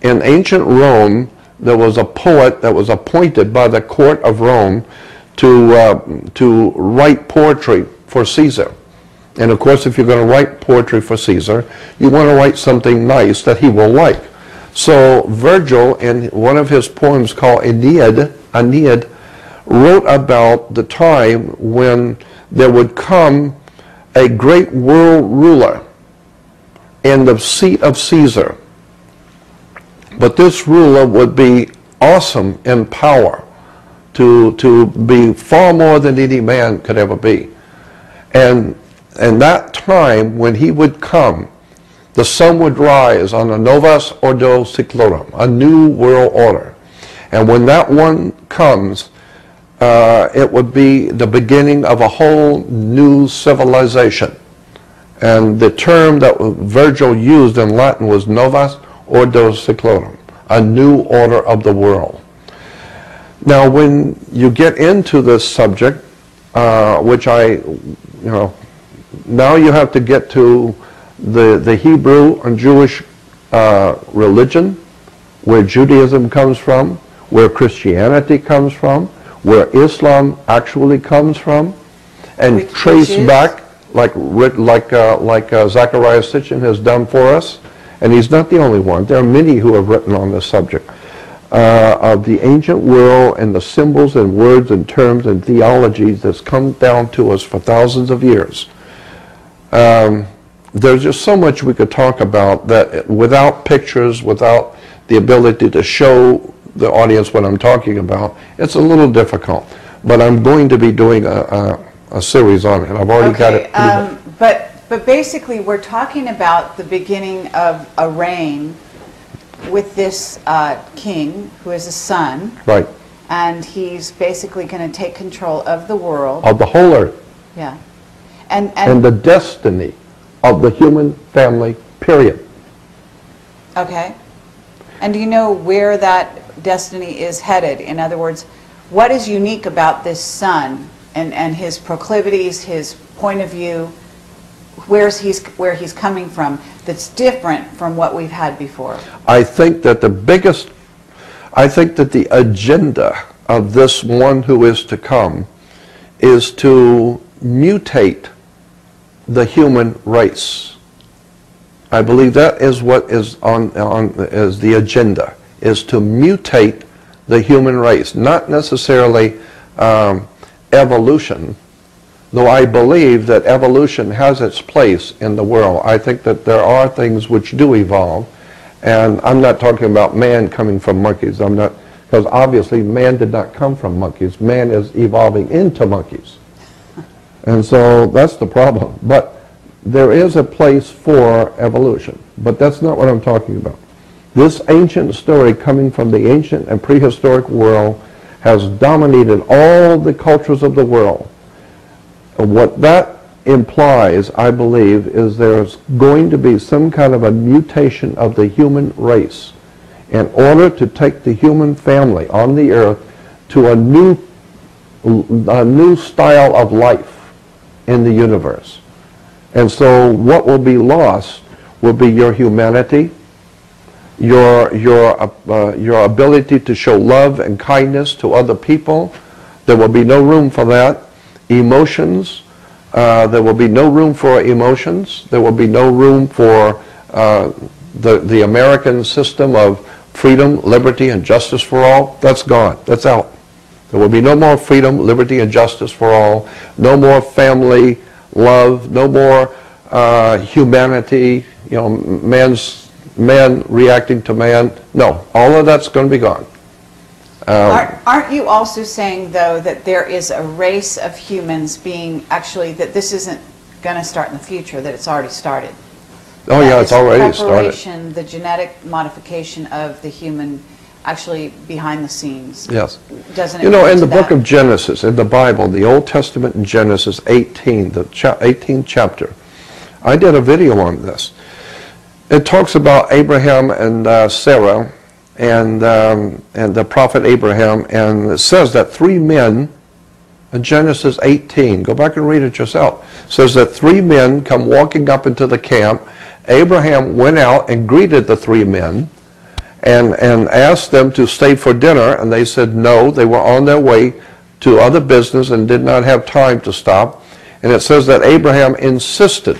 [SPEAKER 1] In ancient Rome, there was a poet that was appointed by the court of Rome to write poetry for Caesar. And of course, if you're going to write poetry for Caesar, you want to write something nice that he will like. So Virgil, in one of his poems called Aeneid, wrote about the time when there would come a great world ruler in the seat of Caesar. But this ruler would be awesome in power, to be far more than any man could ever be. And that time when he would come, the sun would rise on a Novus Ordo Seclorum, a new world order. And when that one comes, it would be the beginning of a whole new civilization. And the term that Virgil used in Latin was Novus Ordo Seclorum, a new order of the world. Now, when you get into this subject, which now you have to get to the Hebrew and Jewish religion, where Judaism comes from, where Christianity comes from, where Islam actually comes from, and trace back like Zachariah Sitchin has done for us. And he's not the only one. There are many who have written on this subject of the ancient world and the symbols and words and terms and theologies that's come down to us for thousands of years. There's just so much we could talk about that without pictures, without the ability to show the audience what I'm talking about, it's a little difficult. But I'm going to be doing a series on it. I've already got it.
[SPEAKER 3] But basically, we're talking about the beginning of a reign with this king who is a son.
[SPEAKER 1] Right.
[SPEAKER 3] And he's basically going to take control of the world.
[SPEAKER 1] Of the whole earth.
[SPEAKER 3] Yeah.
[SPEAKER 1] And the destiny of the human family, period.
[SPEAKER 3] Okay. And do you know where that destiny is headed? In other words, what is unique about this son and his proclivities, his point of view, where he's coming from, that's different from what we've had before?
[SPEAKER 1] I think that the agenda of this one who is to come is to mutate the human race. I believe that is what is is the agenda, is to mutate the human race, not necessarily evolution, though I believe that evolution has its place in the world. I think that there are things which do evolve, and I'm not talking about man coming from monkeys. I'm not, because obviously man did not come from monkeys. Man is evolving into monkeys. And so that's the problem. But there is a place for evolution, but that's not what I'm talking about. This ancient story coming from the ancient and prehistoric world has dominated all the cultures of the world. And what that implies, I believe, is there's going to be some kind of a mutation of the human race in order to take the human family on the earth to a new style of life in the universe. And so what will be lost will be your humanity, your ability to show love and kindness to other people. There will be no room for that. Emotions, there will be no room for emotions. There will be no room for the American system of freedom, liberty, and justice for all. That's gone. That's out. There will be no more freedom, liberty, and justice for all. No more family love. No more humanity. You know, man reacting to man. No, all of that's going to be gone.
[SPEAKER 3] Aren't you also saying, though, that there is a race of humans being actually, that this isn't going to start in the future, that it's already started?
[SPEAKER 1] Oh, yeah, it's already started.
[SPEAKER 3] The genetic modification of the human actually behind the scenes.
[SPEAKER 1] Yes.
[SPEAKER 3] Doesn't it?
[SPEAKER 1] You know, in the book of Genesis, in the Bible, the Old Testament in Genesis 18, the 18th chapter, I did a video on this. It talks about Abraham and Sarah and the prophet Abraham, and it says that 3 men in Genesis 18, go back and read it yourself, says that 3 men come walking up into the camp. Abraham went out and greeted the 3 men and asked them to stay for dinner, and they said no. They were on their way to other business and did not have time to stop. And it says that Abraham insisted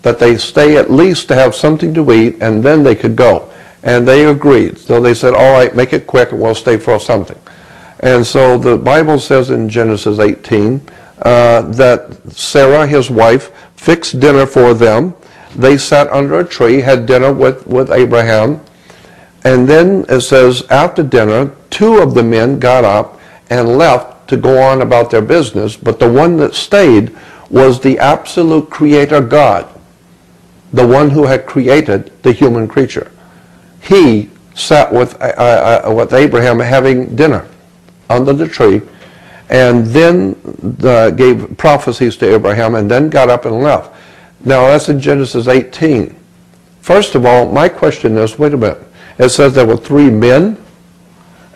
[SPEAKER 1] that they stay at least to have something to eat, and then they could go. And they agreed. So they said, all right, make it quick and we'll stay for something. And so the Bible says in Genesis 18 that Sarah, his wife, fixed dinner for them. They sat under a tree, had dinner with Abraham. And then it says after dinner, 2 of the men got up and left to go on about their business. But the one that stayed was the absolute creator God, the one who had created the human creature. He sat with Abraham having dinner under the tree, and then gave prophecies to Abraham, and then got up and left. Now that's in Genesis 18. First of all, my question is, wait a minute. It says there were 3 men,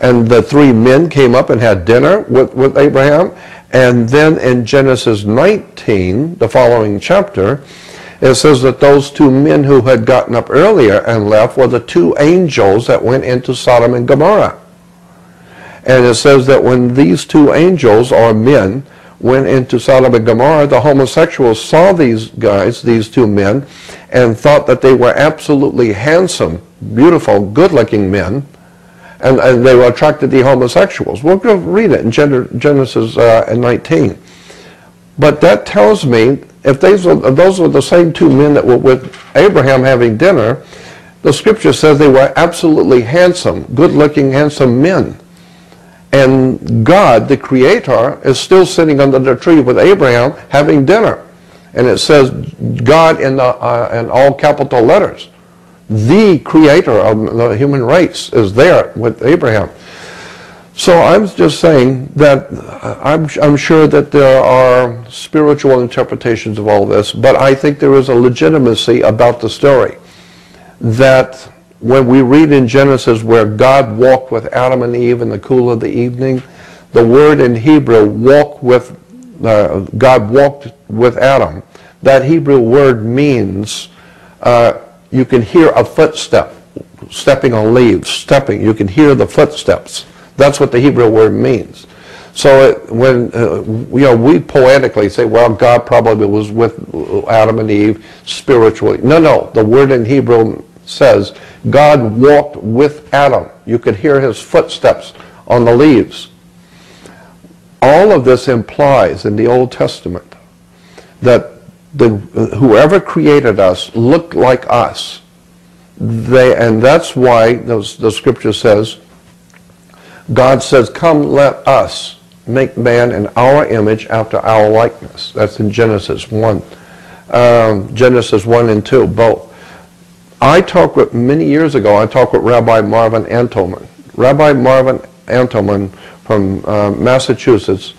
[SPEAKER 1] and the 3 men came up and had dinner with Abraham. And then in Genesis 19, the following chapter, it says that those 2 men who had gotten up earlier and left were the 2 angels that went into Sodom and Gomorrah. And it says that when these 2 angels, or men, went into Sodom and Gomorrah, the homosexuals saw these guys, these 2 men, and thought that they were absolutely handsome, beautiful, good-looking men, and they were attracted to the homosexuals. We'll go read it in Genesis 19. But that tells me, if those were the same 2 men that were with Abraham having dinner, the scripture says they were absolutely handsome, good-looking, handsome men. And God, the Creator, is still sitting under the tree with Abraham having dinner. And it says God in all capital letters. The Creator of the human race is there with Abraham. So I'm just saying that I'm sure that there are spiritual interpretations of all this, but I think there is a legitimacy about the story. That when we read in Genesis where God walked with Adam and Eve in the cool of the evening, the word in Hebrew, God walked with Adam, that Hebrew word means you can hear a footstep, stepping on leaves, stepping, you can hear the footsteps. That's what the Hebrew word means. So when we poetically say, well, God probably was with Adam and Eve spiritually. No, the word in Hebrew says God walked with Adam. You could hear his footsteps on the leaves. All of this implies in the Old Testament that whoever created us looked like us. And that's why the scripture says, God says, come let us make man in our image after our likeness. That's in Genesis 1. Genesis 1 and 2, both. Many years ago, I talked with Rabbi Marvin Antelman. Rabbi Marvin Antelman from Massachusetts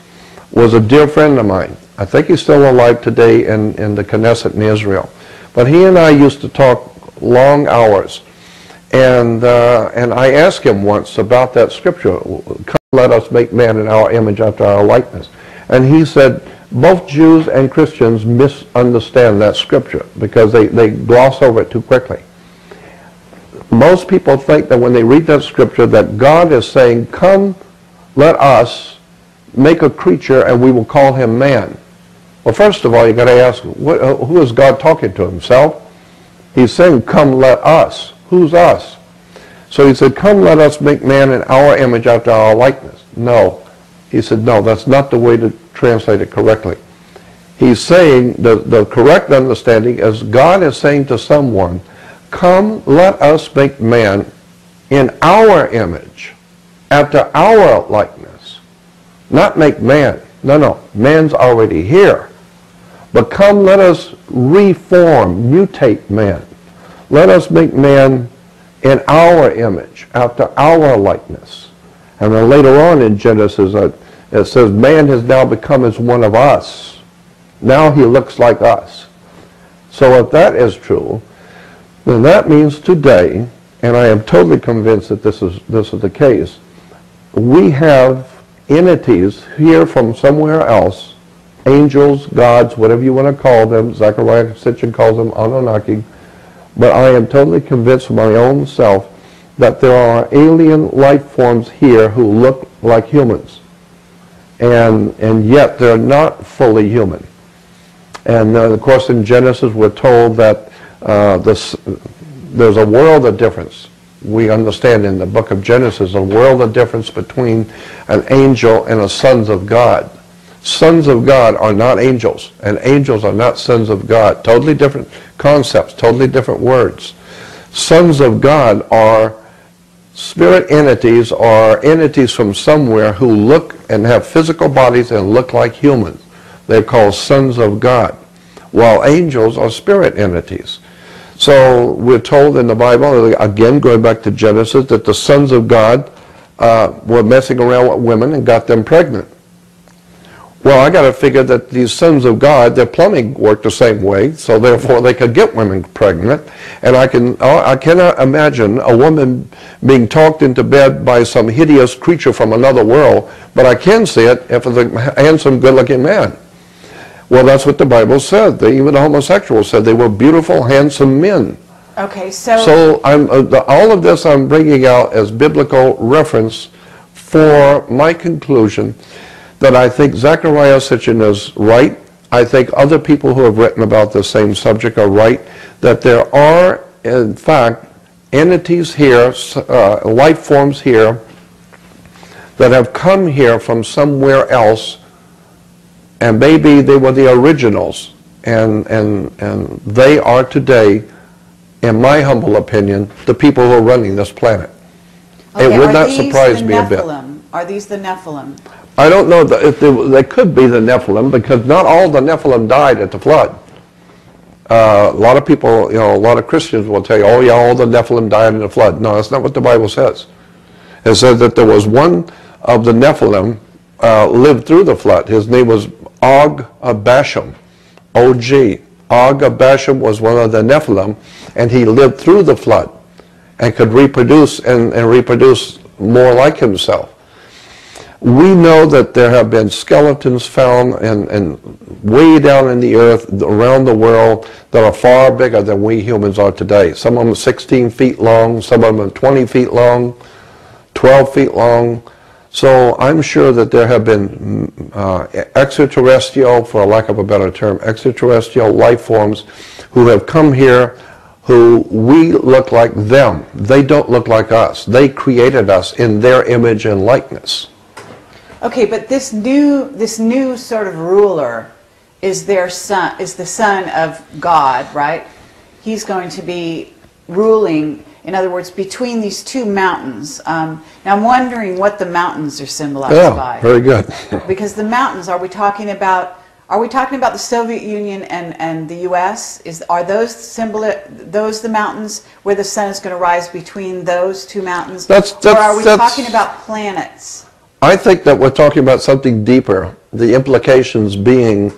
[SPEAKER 1] was a dear friend of mine. I think he's still alive today in the Knesset in Israel. But he and I used to talk long hours. And I asked him once about that scripture, come let us make man in our image after our likeness. And he said, both Jews and Christians misunderstand that scripture because they gloss over it too quickly. Most people think that when they read that scripture that God is saying, come let us make a creature and we will call him man. Well, first of all, you got to ask, who is God talking to, himself? He's saying, come let us. Who's us? So he said, come let us make man in our image after our likeness. No. He said, no, that's not the way to translate it correctly. He's saying, the correct understanding is God is saying to someone, come let us make man in our image after our likeness. Not make man. No, man's already here. But come let us reform, mutate man. Let us make man in our image, after our likeness. And then later on in Genesis, it says, man has now become as one of us. Now he looks like us. So if that is true, then that means today, and I am totally convinced that this is the case, we have entities here from somewhere else, angels, gods, whatever you want to call them. Zechariah Sitchin calls them Anunnaki. But I am totally convinced of my own self that there are alien life forms here who look like humans. And yet they're not fully human. And of course in Genesis we're told that there's a world of difference. We understand in the book of Genesis a world of difference between an angel and a sons of God. Sons of God are not angels, and angels are not sons of God. Totally different concepts, totally different words. Sons of God are spirit entities or entities from somewhere who look and have physical bodies and look like humans. They're called sons of God, while angels are spirit entities. So we're told in the Bible, again going back to Genesis, that the sons of God were messing around with women and got them pregnant. Well, I got to figure that these sons of God, their plumbing worked the same way, so therefore they could get women pregnant. And I cannot imagine a woman being talked into bed by some hideous creature from another world, but I can see it if it's a handsome, good-looking man. Well, that's what the Bible said. Even the homosexuals said they were beautiful, handsome men.
[SPEAKER 3] Okay, so...
[SPEAKER 1] So all of this I'm bringing out as biblical reference for my conclusion that I think Zechariah Sitchin is right. I think other people who have written about the same subject are right, that there are, in fact, entities here, life forms here, that have come here from somewhere else, and maybe they were the originals, and they are today, in my humble opinion, the people who are running this planet.
[SPEAKER 3] Okay,
[SPEAKER 1] it would not surprise me a bit.
[SPEAKER 3] Are these the Nephilim?
[SPEAKER 1] I don't know if they could be the Nephilim, because not all the Nephilim died at the flood. A lot of people, a lot of Christians will tell you, oh yeah, all the Nephilim died in the flood. No, that's not what the Bible says. It says that there was one of the Nephilim lived through the flood. His name was Og of Bashan, O-G. Og of Bashan was one of the Nephilim, and he lived through the flood and could reproduce and reproduce more like himself. We know that there have been skeletons found and way down in the earth around the world that are far bigger than we humans are today. Some of them are 16 feet long, some of them are 20 feet long, 12 feet long. So I'm sure that there have been extraterrestrial, for lack of a better term, extraterrestrial life forms who have come here who we look like them. They don't look like us. They created us in their image and likeness.
[SPEAKER 3] Okay, but this new sort of ruler is their son, is the son of God, right? He's going to be ruling, in other words, between these two mountains. Now I'm wondering what the mountains are symbolized by.
[SPEAKER 1] Very good.
[SPEAKER 3] Because the mountains, are we talking about the Soviet Union and the U.S.? Are those the mountains where the sun is going to rise between those two mountains? Or are we talking about planets?
[SPEAKER 1] I think that we're talking about something deeper. The implications being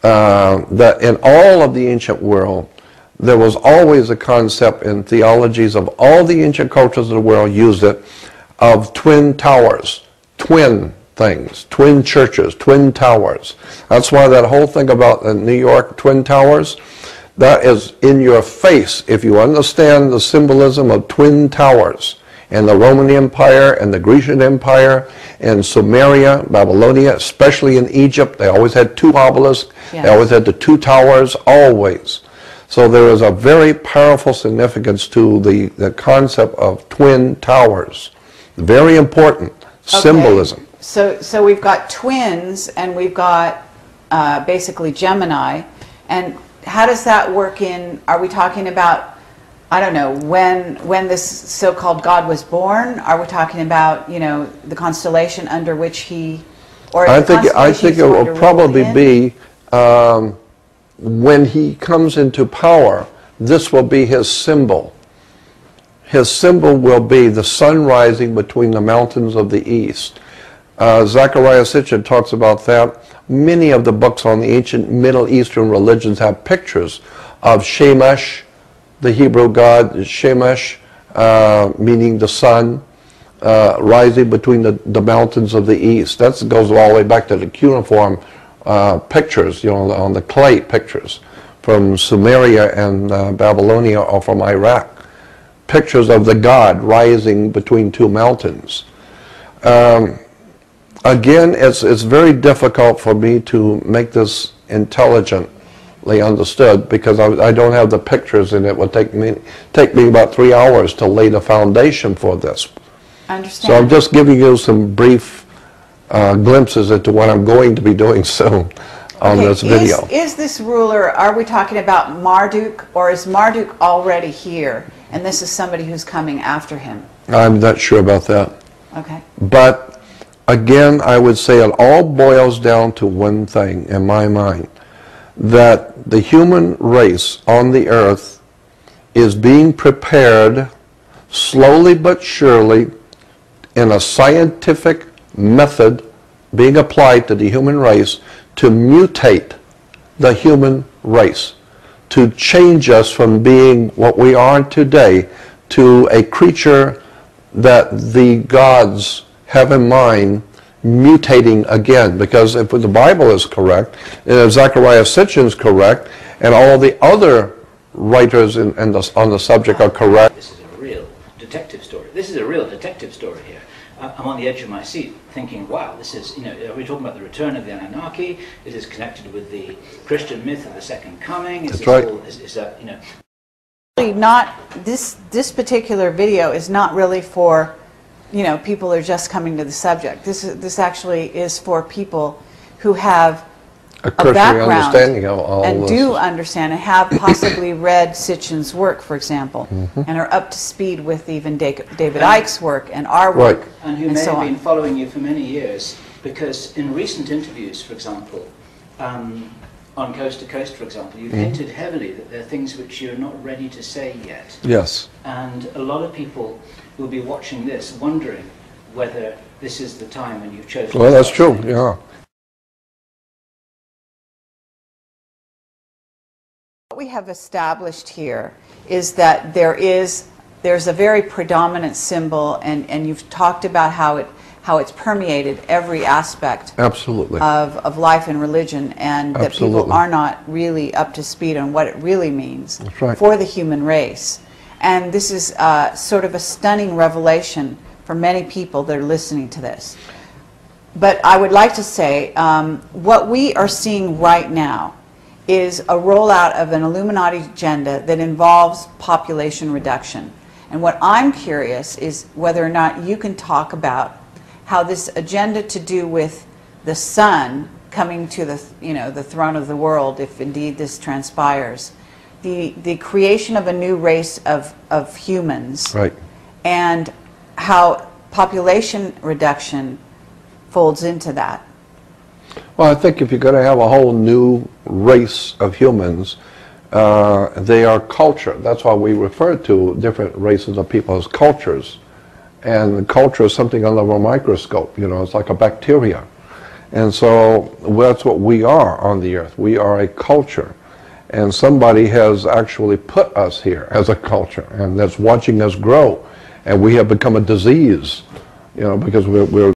[SPEAKER 1] that in all of the ancient world, there was always a concept in theologies of all the ancient cultures of the world used it, of twin towers, twin things, twin churches, twin towers. That's why that whole thing about the New York Twin Towers, that is in your face if you understand the symbolism of twin towers. And the Roman Empire and the Grecian Empire and Sumeria, Babylonia, especially in Egypt, they always had two obelisks, yes. They always had the two towers, always. So there is a very powerful significance to the concept of twin towers. Very important symbolism.
[SPEAKER 3] So we've got twins and we've got basically Gemini. And how does that work in, are we talking about, I don't know, when this so-called God was born? Are we talking about, you know, the constellation under which he, or
[SPEAKER 1] I think it will probably be when he comes into power, this will be his symbol. His symbol will be the sun rising between the mountains of the east. Zechariah Sitchin talks about that. Many of the books on the ancient Middle Eastern religions have pictures of Shemesh, the Hebrew god Shemesh, meaning the sun, rising between the mountains of the east. That goes all the way back to the cuneiform pictures, you know, on the clay pictures from Sumeria and Babylonia or from Iraq. Pictures of the god rising between two mountains. Again, it's very difficult for me to make this intelligently understood because I don't have the pictures, and it would take me about 3 hours to lay the foundation for this.
[SPEAKER 3] I understand.
[SPEAKER 1] So I'm just giving you some brief glimpses into what I'm going to be doing soon on this video.
[SPEAKER 3] Is this ruler, are we talking about Marduk, or is Marduk already here and this is somebody who's coming after him?
[SPEAKER 1] I'm not sure about that.
[SPEAKER 3] Okay.
[SPEAKER 1] But again, I would say it all boils down to one thing in my mind, that the human race on the earth is being prepared slowly but surely in a scientific method being applied to the human race to mutate the human race, to change us from being what we are today to a creature that the gods have in mind mutating again. Because if the Bible is correct, and if Zechariah Sitchin is correct, and all the other writers on the subject are correct.
[SPEAKER 2] This is a real detective story. This is a real detective story here. I'm on the edge of my seat thinking, wow, this is, you know, are we talking about the return of the Anunnaki? Is this connected with the Christian myth of the Second Coming?
[SPEAKER 1] That's right.
[SPEAKER 2] Is that, you know?
[SPEAKER 3] Not, this particular video is not really for, you know, people who are just coming to the subject. This actually is for people who have a background
[SPEAKER 1] understanding of all
[SPEAKER 3] and
[SPEAKER 1] this.
[SPEAKER 3] do understand and have possibly read Sitchin's work, for example, and are up to speed with even David Icke's work and our work.
[SPEAKER 1] Right.
[SPEAKER 2] And who may have been following you for many years, because in recent interviews, for example, on Coast to Coast, for example, you've hinted heavily that there are things which you're not ready to say yet.
[SPEAKER 1] Yes.
[SPEAKER 2] And a lot of people will be watching this wondering whether this is the time when you've chosen.
[SPEAKER 1] Well, that's true, yeah.
[SPEAKER 3] What we have established here is that there's a very predominant symbol, and you've talked about how it's permeated every aspect
[SPEAKER 1] Absolutely.
[SPEAKER 3] of life and religion, and that
[SPEAKER 1] Absolutely.
[SPEAKER 3] people are not really up to speed on what it really means
[SPEAKER 1] That's right.
[SPEAKER 3] for the human race. And this is sort of a stunning revelation for many people that are listening to this. But I would like to say what we are seeing right now is a rollout of an Illuminati agenda that involves population reduction. And what I'm curious is whether or not you can talk about how this agenda to do with the sun coming to the, the throne of the world, if indeed this transpires, the creation of a new race of humans,
[SPEAKER 1] Right.
[SPEAKER 3] and how population reduction folds into that.
[SPEAKER 1] Well, I think if you're going to have a whole new race of humans, they are culture. That's why we refer to different races of people as cultures. And culture is something under a microscope, it's like a bacteria. And so that's what we are on the earth. We are a culture. And somebody has actually put us here as a culture, and that's watching us grow. And we have become a disease, because we're